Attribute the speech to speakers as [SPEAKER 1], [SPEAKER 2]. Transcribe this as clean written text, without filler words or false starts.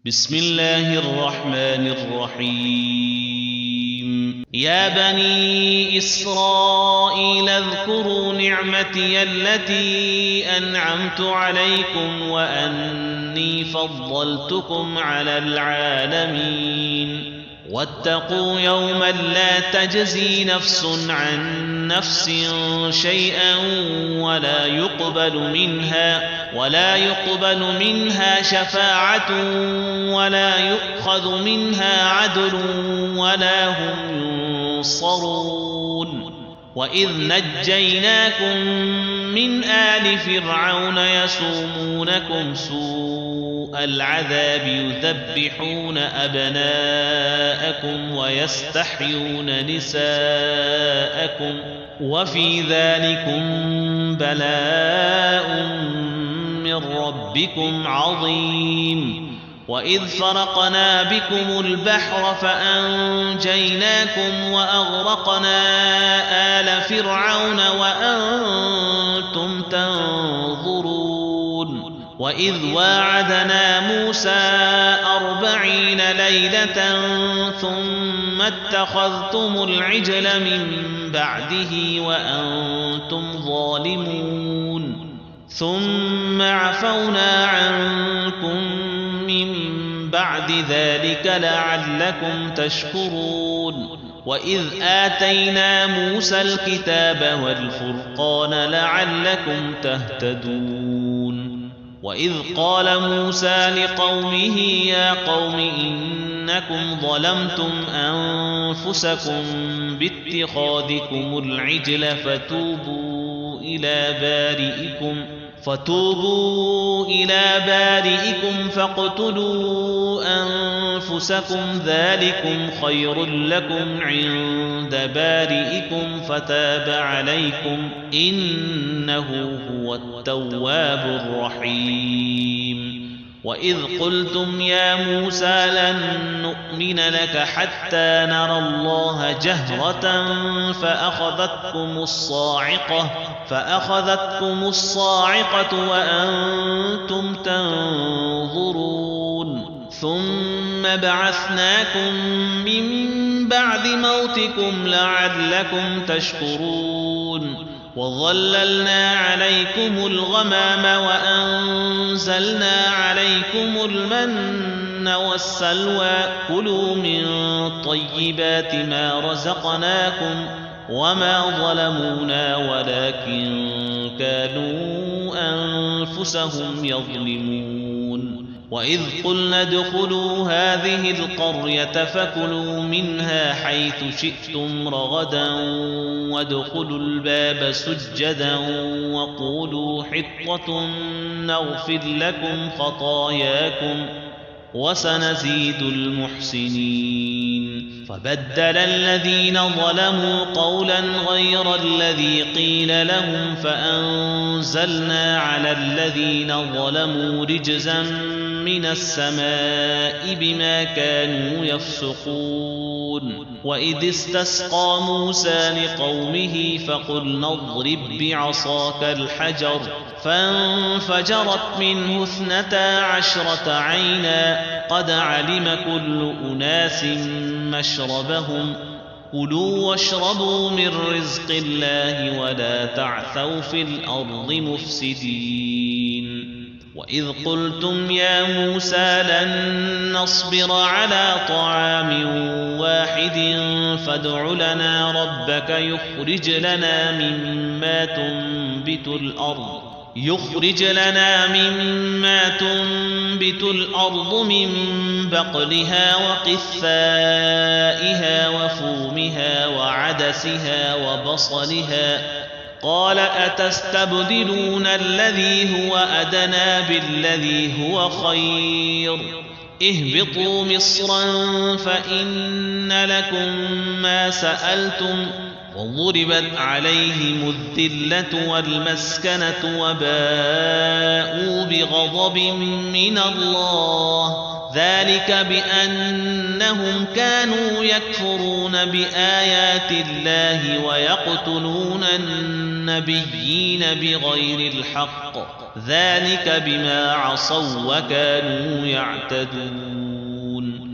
[SPEAKER 1] بسم الله الرحمن الرحيم يا بني إسرائيل اذكروا نعمتي التي أنعمت عليكم وأني فضلتكم على العالمين واتقوا يوما لا تجزي نفس عن نفس شيئا ولا يقبل منها شفاعة ولا يؤخذ منها عدل ولا هم ينصرون وإذ نجيناكم من آل فرعون يسومونكم سوء العذاب يذبحون أبناءكم ويستحيون نساءكم وفي ذلكم بلاء من ربكم عظيم وإذ فرقنا بكم البحر فأنجيناكم وأغرقنا آل فرعون وأنتم تنظرون وإذ واعدنا موسى 40 ليلة ثم اتخذتم العجل من بعده وأنتم ظالمون ثم عفونا عنكم من بعد ذلك لعلكم تشكرون وإذ آتينا موسى الكتاب والفرقان لعلكم تهتدون وإذ قال موسى لقومه يا قوم إنكم ظلمتم أنفسكم باتخاذكم العجل فتوبوا إلى بارئكم فاقتلوا أنفسكم ذلكم خير لكم عند بارئكم فتاب عليكم إنه هو التواب الرحيم وإذ قلتم يا موسى لن نؤمن لك حتى نرى الله جهرة فأخذتكم الصاعقة وأنتم تنظرون ثم بعثناكم من بعد موتكم لعلكم تشكرون وظللنا عليكم الغمام وأنزلنا عليكم المن والسلوى كلوا من طيبات ما رزقناكم وما ظلمونا ولكن كانوا أنفسهم يظلمون وإذ قلنا ادخلوا هذه القرية فكلوا منها حيث شئتم رغدا وادخلوا الباب سجدا وقولوا حطة نغفر لكم خطاياكم وسنزيد المحسنين فبدل الذين ظلموا قولا غير الذي قيل لهم فأنزلنا على الذين ظلموا رجزا من السماء بما كانوا يفسقون وإذ استسقى موسى لقومه فقلنا اضرب بعصاك الحجر فانفجرت منه 12 عينا قد علم كل أناس مشربهم كلوا واشربوا من رزق الله ولا تعثوا في الأرض مفسدين وإذ قلتم يا موسى لن نصبر على طعام واحد فادع لنا ربك يخرج لنا مما تنبت الأرض من بقلها وقثائها وفومها وعدسها وبصلها قال أتستبدلون الذي هو أدنى بالذي هو خير اهبطوا مصرا فإن لكم ما سألتم وضربت عليهم الذلة والمسكنة وباءوا بغضب من الله ذلك بأنهم كانوا يكفرون بآيات الله ويقتلون النبيين النبيين بغير الحق ذلك بما عصوا وكانوا يعتدون